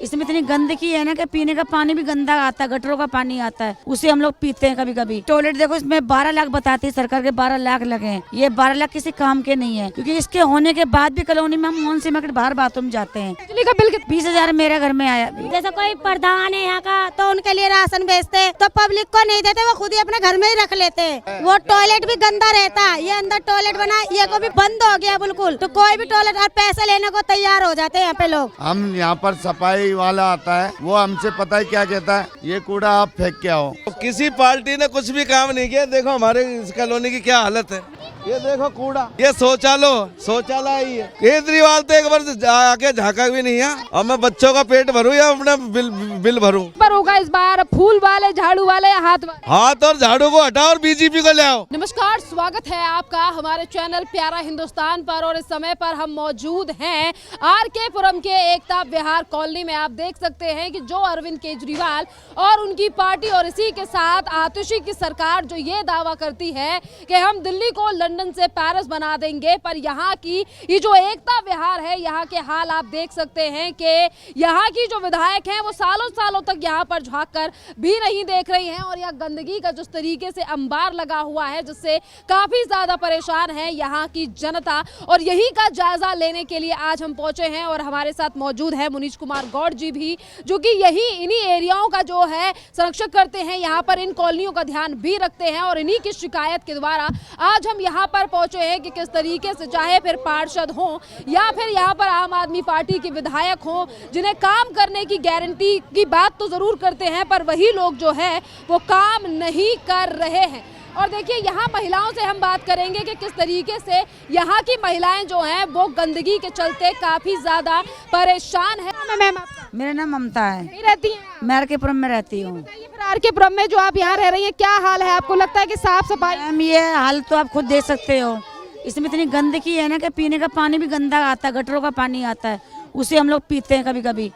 इसमें इतनी गंदगी है ना कि पीने का पानी भी गंदा आता है, गटरों का पानी आता है, उसे हम लोग पीते हैं कभी कभी। टॉयलेट देखो, इसमें 12 लाख बताती है सरकार के, 12 लाख लगे हैं। ये 12 लाख किसी काम के नहीं है, क्योंकि इसके होने के बाद भी कॉलोनी में हम मोहन सिंह के बाहर बाथरूम जाते हैं। बिजली का बिल 20,000 मेरे घर में आया। जैसे कोई प्रधान है यहाँ का तो उनके लिए राशन भेजते तो पब्लिक को नहीं देते, वो खुद ही अपने घर में ही रख लेते हैं। वो टॉयलेट भी गंदा रहता है, ये अंदर टॉयलेट बना, ये को भी बंद हो गया बिल्कुल। तो कोई भी टॉयलेट और पैसे लेने को तैयार हो जाते हैं यहाँ पे लोग। हम यहाँ पर सफाई वाला आता है, वो हमसे पता है क्या कहता है, ये कूड़ा आप फेंक के आओ। किसी पार्टी ने कुछ भी काम नहीं किया। देखो हमारे इस कॉलोनी की क्या हालत है, ये देखो कूड़ा, ये शौचालय ही है। केजरीवाल तो एक बार आके झांका भी नहीं है। और मैं बच्चों का पेट भरूं या अपना बिल भरूं। पर होगा इस बार फूल वाले, झाड़ू वाले या हाथ वाले? हाथ और झाड़ू को हटाओ और बीजेपी को ले आओ। नमस्कार, स्वागत है आपका हमारे चैनल प्यारा हिंदुस्तान पर। और इस समय पर हम मौजूद हैं आरके पुरम के एकता विहार कॉलोनी में। आप देख सकते हैं कि जो अरविंद केजरीवाल और उनकी पार्टी और इसी के साथ आतिशी की सरकार जो ये दावा करती है कि हम दिल्ली को लंदन से पेरिस बना देंगे, पर यहाँ की ये जो एकता विहार है, यहाँ के हाल आप देख सकते हैं कि यहाँ की जो विधायक हैं वो सालों सालों तक यहाँ पर झांक कर भी नहीं देख रही हैं। और यह गंदगी का जिस तरीके से अंबार लगा हुआ है, जिससे काफी ज्यादा परेशान है यहाँ की जनता। और यही का जायजा लेने के लिए आज हम पहुंचे हैं और हमारे साथ मौजूद है मुनीश कुमार गौड़ जी भी, जो कि यही इन्हीं एरियाओं का जो है संरक्षण करते हैं, यहाँ पर इन कॉलोनियों का ध्यान भी रखते हैं। और इन्हीं की शिकायत के द्वारा आज हम यहाँ पर पहुंचे हैं कि किस तरीके से चाहे फिर पार्षद हों या फिर यहाँ पर आम आदमी पार्टी के विधायक हों, जिन्हें काम करने की गारंटी की बात तो जरूर करते हैं, पर वही लोग जो है वो काम नहीं कर रहे हैं। और देखिए, यहाँ महिलाओं से हम बात करेंगे कि किस तरीके से यहाँ की महिलाएं जो हैं वो गंदगी के चलते काफी ज्यादा परेशान है। मैम, मेरा नाम ममता है, नहीं रहती हैं? मैं आरके पुरम में रहती हूँ। फिर आरके पुरम में जो आप यहाँ रह रही हैं, क्या हाल है? आपको लगता है कि साफ सफाई? मैम, ये हाल तो आप खुद देख सकते हो। इसमें इतनी गंदगी है ना कि पीने का पानी भी गंदा आता है, गटरों का पानी आता है, उसे हम लोग पीते हैं कभी कभी।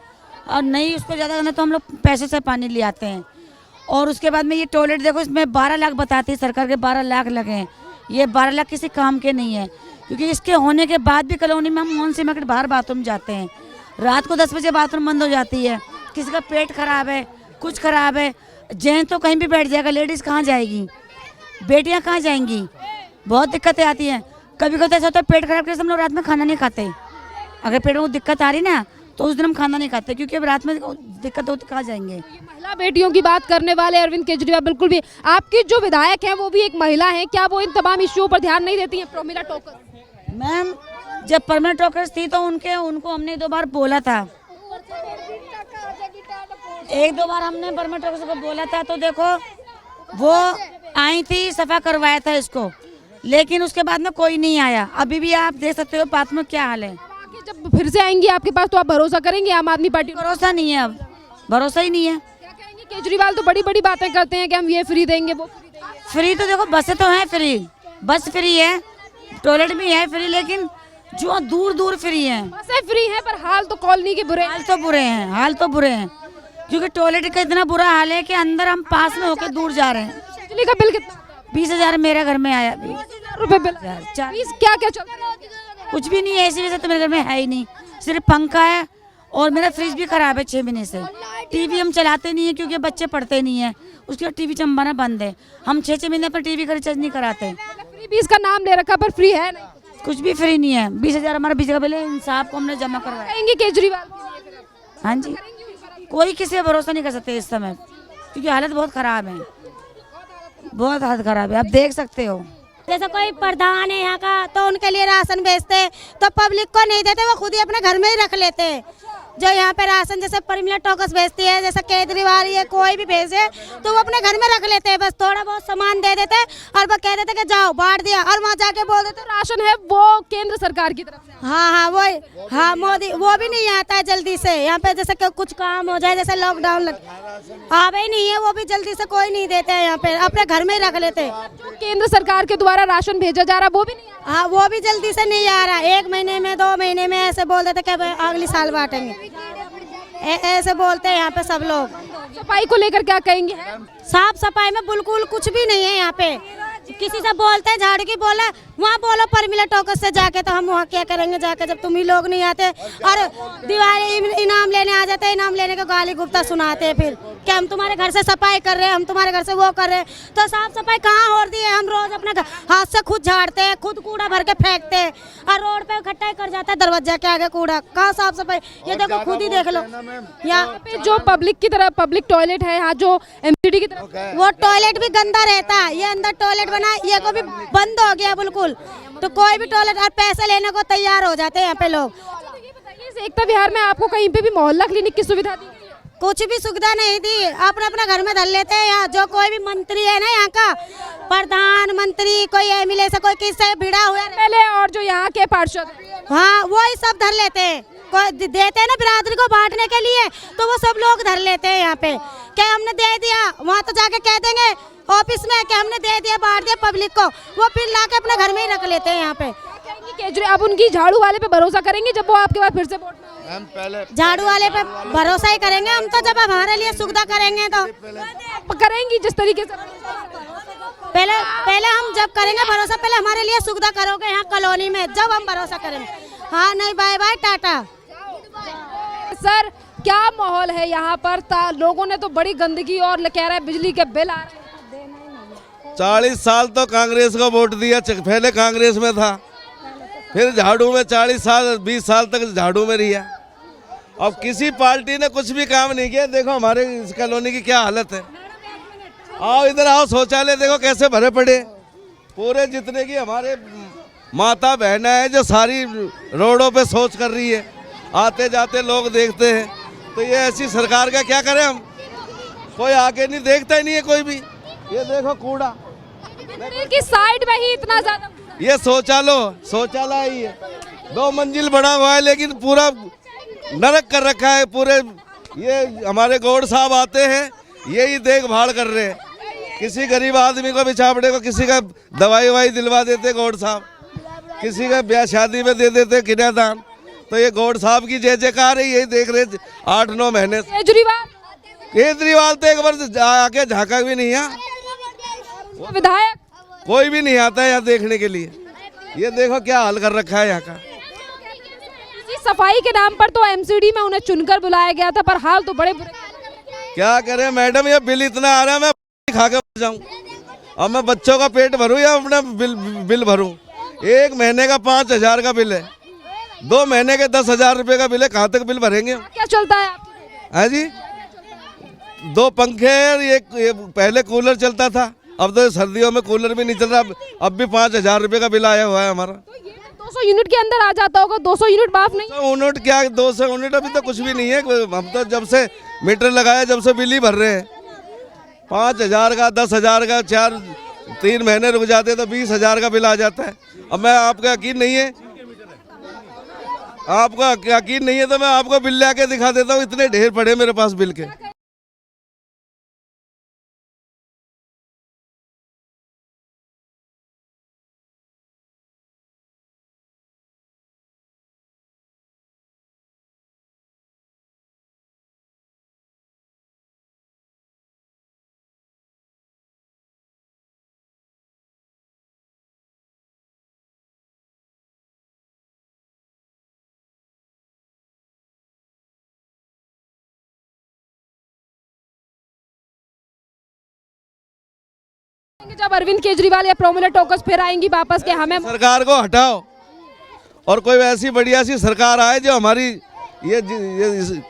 और नहीं उसको ज़्यादा करना तो हम लोग पैसे से पानी ले आते हैं। और उसके बाद में ये टॉयलेट देखो, इसमें 12 लाख बताती है सरकार के, 12 लाख लगे हैं। ये 12 लाख किसी काम के नहीं है, क्योंकि इसके होने के बाद भी कॉलोनी में हम मोहन सिंह के बाहर बाथरूम जाते हैं। रात को 10 बजे बाथरूम बंद हो जाती है। किसी का पेट खराब है, कुछ खराब है, जेंट्स तो कहीं भी बैठ जाएगा, लेडीज़ कहाँ जाएगी, बेटियाँ कहाँ जाएंगी, बहुत दिक्कतें आती हैं। कभी कभी ऐसा होता है पेट खराब के हम लोग रात में खाना नहीं खाते। अगर पेट में दिक्कत आ रही ना तो उस दिन हम खाना नहीं खाते, क्योंकि अब रात में दिक्कत होती, कहाँ जाएंगे। महिला बेटियों की बात करने वाले अरविंद केजरीवाल बिल्कुल भी, आपकी जो विधायक हैं वो भी एक महिला हैं, क्या वो इन तमाम इश्यूओं पर ध्यान नहीं देती हैं? प्रमिला टोकर मैम, जब परमिला टोकर्स थी तो उनको हमने 2 बार बोला था, 1-2 बार हमने परमिला टोकर्स को बोला था। तो देखो वो आई थी, सफा करवाया था इसको, लेकिन उसके बाद में कोई नहीं आया। अभी भी आप देख सकते हो बात में क्या हाल है। जब फिर से आएंगी आपके पास तो आप भरोसा करेंगे आम आदमी पार्टी? भरोसा नहीं है, अब भरोसा ही नहीं है। क्या कहेंगे? केजरीवाल तो बड़ी बड़ी बातें करते हैं कि हम ये फ्री देंगे, वो फ्री देंगे। फ्री तो देखो, बसें तो हैं फ्री, बस फ्री है, टॉयलेट भी है फ्री, लेकिन जो दूर दूर फ्री है। बसें फ्री हैं पर हाल तो कॉलोनी के बुरे हैं। हाल तो बुरे हैं, क्योंकि टॉयलेट का इतना बुरा हाल है कि अंदर हम पास में होकर दूर जा रहे हैं। बिजली का बिल कितना? 20,000 मेरे घर में आया। 20,000 रुपए बिल। क्या क्या चलता है? कुछ भी नहीं है, ऐसी वजह तो मेरे घर में है ही नहीं, सिर्फ पंखा है। और मेरा फ्रिज भी खराब है 6 महीने से। टीवी हम चलाते नहीं है, क्योंकि बच्चे पढ़ते नहीं है, उसके बाद टीवी चंबाना बंद है। हम 6 महीने पर टीवी का रिचार्ज नहीं कराते। फ्री भी इसका नाम ले रखा पर फ्री है नहीं, कुछ भी फ्री नहीं है। 20,000 हमारा बिजली का बिल है, इंसाफ को हमने जमा करवाया। कहेंगे केजरीवाल? हाँ जी, कोई किसी पर भरोसा नहीं कर सकते इस समय, क्योंकि हालत बहुत खराब है, बहुत हालत खराब है, आप देख सकते हो। जैसे कोई प्रधान है यहाँ का तो उनके लिए राशन भेजते तो पब्लिक को नहीं देते, वो खुद ही अपने घर में ही रख लेते हैं। जो यहाँ पे राशन जैसे परिमला टोकस भेजती है, जैसे केजरीवाल या कोई भी भेजे तो वो अपने घर में रख लेते हैं, बस थोड़ा बहुत सामान दे देते हैं और वो कह देते कि जाओ बांट दिया, और वहाँ जाके बोल देते राशन है वो केंद्र सरकार की तरफ से। हाँ वही, हाँ मोदी वो भी नहीं आता है जल्दी से यहाँ पे। जैसे कुछ काम हो जाए, जैसे लॉकडाउन लग आवे ही नहीं है, वो भी जल्दी से कोई नहीं देते हैं यहाँ पे, अपने घर में ही रख लेते हैं। केंद्र सरकार के द्वारा राशन भेजा जा रहा वो भी नहीं, हाँ वो भी जल्दी से नहीं आ रहा। 1 महीने में 2 महीने में ऐसे बोल देते कि अगली साल बांटेंगे, ऐसे बोलते हैं यहाँ पे सब लोग। सफाई को लेकर क्या कहेंगे? साफ सफाई में बिल्कुल कुछ भी नहीं है यहाँ पे। किसी से बोलते हैं झाड़ू की, बोला वहाँ बोलो परमिला टॉकस से जाके, तो हम वहाँ क्या करेंगे जाके जब तुम ही लोग नहीं आते। और दिवाली इनाम लेने आ जाते, इनाम लेने के गाली गुप्ता सुनाते हैं फिर कि हम तुम्हारे घर से सफाई कर रहे हैं, हम तुम्हारे घर से वो कर रहे हैं। तो साफ सफाई कहाँ हो रही है? हम रोज अपने हाथ से खुद झाड़ते हैं, खुद कूड़ा भर के फेंकते हैं और रोड पे इकट्ठा कर जाता है दरवाजा के आगे कूड़ा। कहाँ साफ सफाई? ये देखो खुद ही देख लो। यहाँ पे जो पब्लिक की तरफ पब्लिक टॉयलेट है, यहाँ जो एमसीडी की तरफ, वो टॉयलेट भी गंदा रहता है। ये अंदर टॉयलेट बना, ये को भी बंद हो गया बिल्कुल। तो कोई भी टॉयलेट और पैसे लेने को तैयार हो जाते हैं यहाँ पे लोग। ये बताइए, इस एकता विहार में आपको कहीं पे भी मोहल्ला क्लिनिक की सुविधा दी? कुछ भी सुविधा नहीं दी, अपना अपना घर में धर लेते हैं। यहाँ जो कोई भी मंत्री है ना, यहाँ का प्रधानमंत्री, कोई एमएलए से, कोई किससे भिड़ा हुआ है पहले, और जो यहाँ के पार्षद, हाँ वही सब धर लेते हैं। कोई देते हैं ना बिरादरी को बांटने के लिए, तो वो सब लोग धर लेते हैं यहाँ पे। क्या हमने दे दिया, वहाँ तो जाके कह देंगे ऑफिस में कि हमने दे दिया, बांट दिया पब्लिक को, वो फिर लाके अपने घर में ही रख लेते हैं यहाँ पे। केजरीवाल अब उनकी झाड़ू वाले पे भरोसा करेंगे जब वो आपके बाद फिर से वोट मांगे? हम पहले झाड़ू वाले पे भरोसा ही करेंगे हम तो, जब हमारे लिए सुविधा करेंगे तो करेंगी जिस तरीके से। पहले हम जब करेंगे भरोसा, पहले हमारे लिए सुविधा करोगे यहाँ कॉलोनी में, जब हम भरोसा करेंगे। हाँ नहीं, बाय बाय टाटा। सर क्या माहौल है यहाँ पर? लोगों ने तो बड़ी गंदगी और कह रहा है बिजली के बिल आ रहे हैं। 40 साल तो कांग्रेस को वोट दिया, पहले कांग्रेस में था, फिर झाड़ू में 40 साल 20 साल तक झाड़ू में रहा। अब किसी पार्टी ने कुछ भी काम नहीं किया। देखो हमारे इस कॉलोनी की क्या हालत है। आओ इधर आओ, शौचालय देखो कैसे भरे पड़े। पूरे जितने की हमारे माता बहना है जो सारी रोडों पे शौच कर रही है, आते जाते लोग देखते हैं। तो ये ऐसी सरकार का क्या करें हम? कोई आके नहीं देखता ही नहीं है कोई भी। ये देखो कूड़ा, कि साइड में ही इतना ज्यादा, ये शौचालय ही है, 2 मंजिल बना हुआ है लेकिन पूरा नरक कर रखा है पूरे। ये हमारे गौड़ साहब आते हैं, यही देखभाल कर रहे हैं। किसी गरीब आदमी को बिछापड़े को किसी का दवाई ववाई दिलवा देते गौड़ साहब, किसी का ब्याह शादी में दे देते कन्यादान। तो ये गौड़ साहब की जय जयकार है, यही देख रहे 8-9 महीने से। केजरीवाल तो एक बार आके झांका भी नहीं है, विधायक कोई भी नहीं आता है यहाँ देखने के लिए। ये देखो क्या हाल कर रखा है यहाँ का। सफाई के नाम पर तो एमसीडी में उन्हें चुनकर बुलाया गया था, पर हाल तो बड़े बुरे। क्या करें मैडम, ये बिल इतना आ रहा है, मैं खा के मर जाऊं। अब मैं बच्चों का पेट भरूं या अपना बिल भरूं? 1 महीने का 5,000 का बिल है, 2 महीने के 10,000 रुपए का बिल है। कहाँ तक बिल भरेंगे? क्या चलता है है जी? 2 पंखे, ये पहले कूलर चलता था, अब तो सर्दियों में कूलर भी नहीं चल रहा। अब भी 5,000 रुपए का बिल आया हुआ है हमारा। 200 यूनिट के अंदर आ जाता होगा, 200 यूनिट माफ नहीं। 200 यूनिट क्या, 200 यूनिट अभी तो कुछ भी नहीं है। हम तो जब से मीटर लगाया जब से बिल ही भर रहे हैं। 5,000 का, 10,000 का, 3 महीने रुक जाते तो 20,000 का बिल आ जाता है। अब मैं, आपका यकीन नहीं है, आपका यकीन नहीं है तो मैं आपको बिल लाके दिखा देता हूँ। इतने ढेर पड़े मेरे पास बिल के। जब अरविंद केजरीवाल या प्रमिला टोकस फिर आएंगी वापस के हमें सरकार को हटाओ और कोई ऐसी बढ़िया सी सरकार आए जो हमारी ये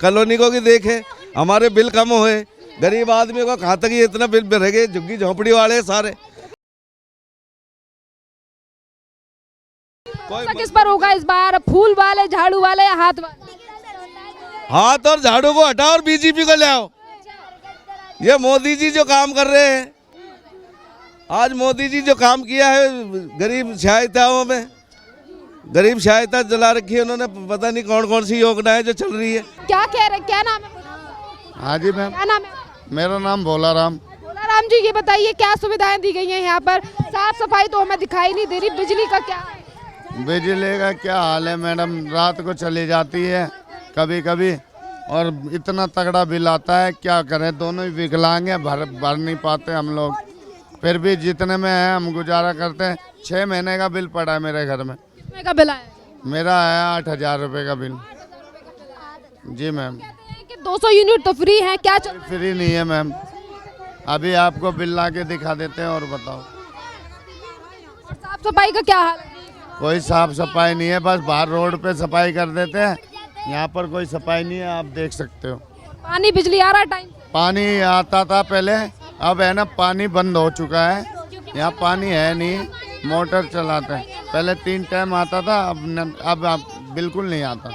कॉलोनी को की देखे, हमारे बिल कम होए। गरीब आदमी को कहाँ तक ये इतना बिल भरेंगे? झुग्गी झोंपड़ी वाले सारे। किस पर होगा इस बार? फूल वाले, झाड़ू वाले या हाथ वाले? हाथ और झाड़ू को हटाओ और बीजेपी को ले आओ। ये मोदी जी जो काम कर रहे हैं, आज मोदी जी जो काम किया है गरीब सहायताओं में, गरीब सहायता चला रखी है उन्होंने, पता नहीं कौन कौन सी योजनाएं जो चल रही है। क्या कह रहे, क्या नाम है? हाँ जी मैम, क्या नाम है? मेरा नाम भोलाराम। भोलाराम जी, ये बताइए क्या सुविधाएं दी गई हैं यहाँ पर? साफ सफाई तो हमें दिखाई नहीं दे रही, बिजली का क्या है? बिजली का क्या हाल है मैडम, रात को चली जाती है कभी कभी और इतना तगड़ा बिल आता है, क्या करें। दोनों ही विकलांग हैं, भर नहीं पाते हम लोग। फिर भी जितने में है हम गुजारा करते हैं। 6 महीने का बिल पड़ा है मेरे घर में। कितने का बिल आया? मेरा है 8,000 रुपये का बिल। जी मैम। कहते हैं कि 200 यूनिट तो फ्री है, क्या चल रहा फ्री नहीं है मैम, अभी आपको बिल ला के दिखा देते हैं और बताओ। है? साफ सफाई का क्या हाल है? कोई साफ सफाई नहीं है, बस बाहर रोड पे सफाई कर देते हैं, यहाँ पर कोई सफाई नहीं है, आप देख सकते हो। पानी बिजली आ रहा है टाइम? पानी आता था पहले, अब है ना पानी बंद हो चुका है, यहाँ पानी है नहीं, मोटर चलाते हैं। पहले 3 टाइम आता था, अब बिल्कुल नहीं आता।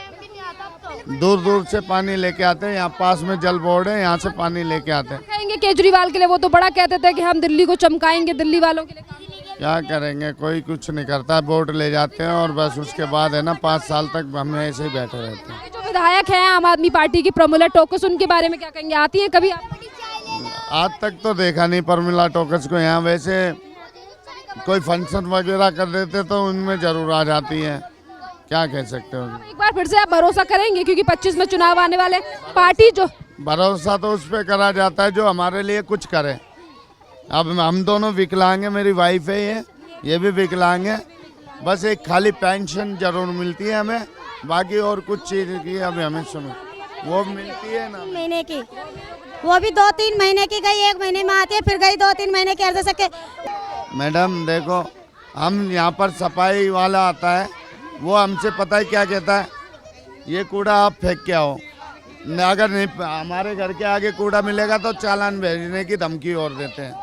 दूर दूर से पानी लेके आते हैं, यहाँ पास में जल बोर्ड है, यहाँ से पानी लेके आते हैं। कहेंगे केजरीवाल के लिए, वो तो बड़ा कहते थे कि हम दिल्ली को चमकाएंगे, दिल्ली वालों के लिए काम करेंगे। क्या करेंगे, कोई कुछ नहीं करता, वोट ले जाते हैं और बस उसके बाद है ना 5 साल तक हम ऐसे ही बैठे रहते हैं। ये जो विधायक हैं आम आदमी पार्टी की प्रमिला टोकस, उनके बारे में क्या कहेंगे? आती है कभी आप? आज तक तो देखा नहीं प्रमिला टोकस को यहाँ, वैसे कोई फंक्शन वगैरह कर देते तो उनमें जरूर आ जाती है, क्या कह सकते हो। एक बार फिर से आप भरोसा करेंगे, क्योंकि 25 में चुनाव आने वाले, पार्टी जो भरोसा तो उस पर करा जाता है जो हमारे लिए कुछ करे। अब हम दोनों विकलांग हैं, मेरी वाइफ है ये भी विकलांग है, बस एक खाली पेंशन जरूर मिलती है हमें, बाकी और कुछ चीज़ की अभी हमें सुनो वो मिलती है ना महीने की, वो भी 2-3 महीने की गई, 1 महीने में आती है, फिर गई 2-3 महीने की। अर्ज सके मैडम देखो, हम यहाँ पर सफाई वाला आता है, वो हमसे पता है क्या कहता है, ये कूड़ा आप फेंक के आओ, अगर नहीं हमारे घर के आगे कूड़ा मिलेगा तो चालान भेजने की धमकी और देते हैं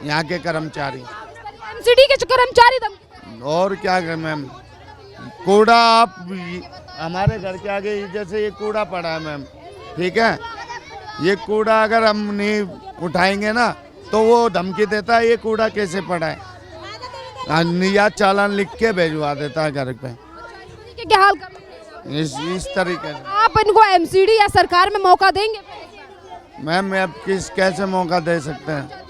यहाँ के कर्मचारी। एमसीडी के कर्मचारी धमकी? और क्या करें मैम, कूड़ा आप हमारे घर के आगे जैसे ये कूड़ा पड़ा है मैम, ठीक है, ये कूड़ा अगर हम नहीं उठाएंगे ना तो वो धमकी देता है ये कूड़ा कैसे पड़ा है, या चालान लिख के भेजवा देता है घर पे। क्या हाल कर इस तरीके से आप इनको एमसीडी या सरकार में मौका देंगे? मैम अब कैसे मौका दे सकते हैं,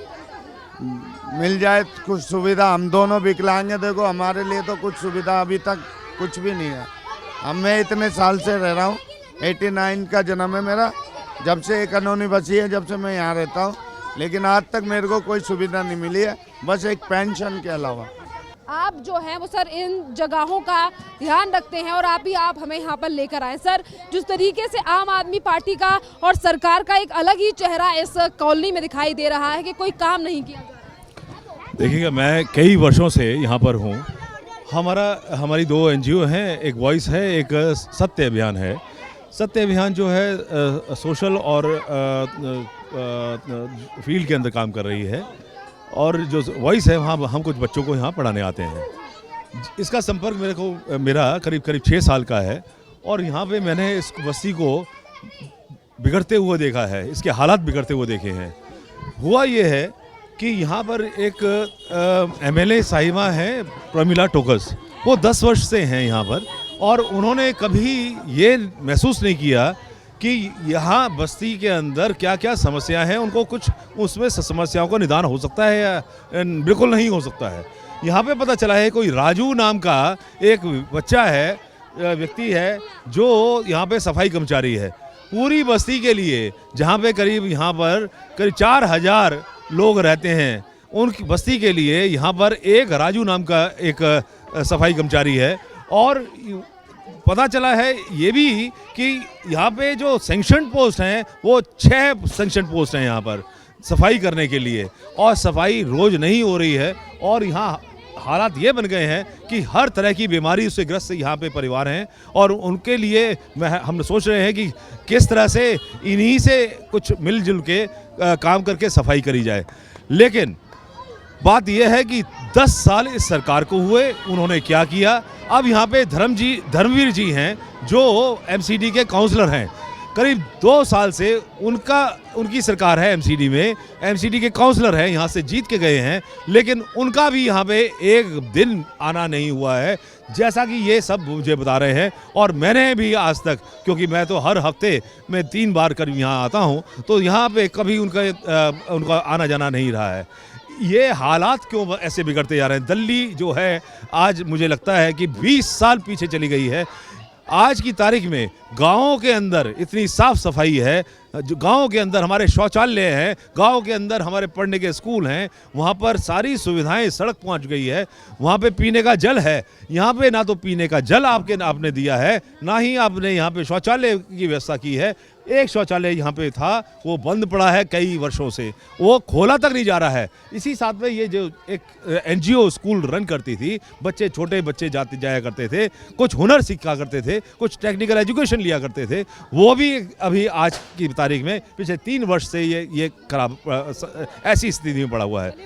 मिल जाए कुछ सुविधा। हम दोनों विकलांग हैं, देखो हमारे लिए तो कुछ सुविधा अभी तक कुछ भी नहीं है। मैं इतने साल से रह रहा हूँ, 89 का जन्म है मेरा, जब से एक कॉलोनी बसी है, जब से मैं यहाँ रहता हूँ, लेकिन आज तक मेरे को कोई सुविधा नहीं मिली है, बस एक पेंशन के अलावा। आप जो हैं वो सर इन जगहों का ध्यान रखते हैं और आप हमें यहाँ पर लेकर आए सर। जिस तरीके से आम आदमी पार्टी का और सरकार का एक अलग ही चेहरा इस कॉलोनी में दिखाई दे रहा है कि कोई काम नहीं किया जा रहा। देखिएगा, मैं कई वर्षों से यहाँ पर हूँ। हमारी 2 NGO हैं, एक वॉइस है, एक सत्य अभियान है। सत्य अभियान जो है सोशल और फील्ड के अंदर काम कर रही है, और जो वॉइस है वहाँ हम कुछ बच्चों को यहाँ पढ़ाने आते हैं। इसका संपर्क मेरा करीब 6 साल का है, और यहाँ पे मैंने इस बस्ती को बिगड़ते हुए देखा है, इसके हालात बिगड़ते हुए देखे हैं। हुआ ये है कि यहाँ पर एक MLA साहिबा है प्रमिला टोकस, वो 10 वर्ष से हैं यहाँ पर, और उन्होंने कभी ये महसूस नहीं किया कि यहाँ बस्ती के अंदर क्या क्या समस्या है, उनको कुछ उसमें समस्याओं का निदान हो सकता है या बिल्कुल नहीं हो सकता है। यहाँ पे पता चला है कोई राजू नाम का एक बच्चा है, व्यक्ति है, जो यहाँ पे सफाई कर्मचारी है पूरी बस्ती के लिए, जहाँ पे करीब 4000 लोग रहते हैं, उनकी बस्ती के लिए यहाँ पर एक राजू नाम का एक सफाई कर्मचारी है। और पता चला है ये भी कि यहाँ पे जो सैंक्शन पोस्ट हैं वो 6 सैंक्शन पोस्ट हैं यहाँ पर सफाई करने के लिए, और सफाई रोज़ नहीं हो रही है। और यहाँ हालात ये बन गए हैं कि हर तरह की बीमारी से ग्रस्त यहाँ पे परिवार हैं, और उनके लिए हम सोच रहे हैं कि किस तरह से इन्हीं से कुछ मिलजुल के काम करके सफाई करी जाए। लेकिन बात यह है कि 10 साल इस सरकार को हुए, उन्होंने क्या किया। अब यहाँ पे धर्मवीर जी हैं जो MCD के काउंसलर हैं, करीब 2 साल से उनकी सरकार है MCD में, MCD के काउंसलर हैं, यहाँ से जीत के गए हैं, लेकिन उनका भी यहाँ पे एक दिन आना नहीं हुआ है, जैसा कि ये सब मुझे बता रहे हैं। और मैंने भी आज तक, क्योंकि मैं तो हर हफ्ते में 3 बार करीब यहाँ आता हूँ, तो यहाँ पे कभी उनका आना जाना नहीं रहा है। ये हालात क्यों ऐसे बिगड़ते जा रहे हैं? दिल्ली जो है आज मुझे लगता है कि 20 साल पीछे चली गई है। आज की तारीख में गाँव के अंदर इतनी साफ सफाई है, जो गांव के अंदर हमारे शौचालय हैं, गांव के अंदर हमारे पढ़ने के स्कूल हैं, वहाँ पर सारी सुविधाएं, सड़क पहुँच गई है, वहाँ पे पीने का जल है। यहाँ पे ना तो पीने का जल आपने दिया है, ना ही आपने यहाँ पे शौचालय की व्यवस्था की है। एक शौचालय यहाँ पे था, वो बंद पड़ा है कई वर्षों से, वो खोला तक नहीं जा रहा है। इसी साथ में ये जो एक NGO स्कूल रन करती थी, छोटे बच्चे जाया करते थे, कुछ हुनर सीखा करते थे, कुछ टेक्निकल एजुकेशन लिया करते थे, वो भी अभी आज की तारीख में पिछले 3 वर्ष से ये खराब ऐसी स्थिति में पड़ा हुआ है।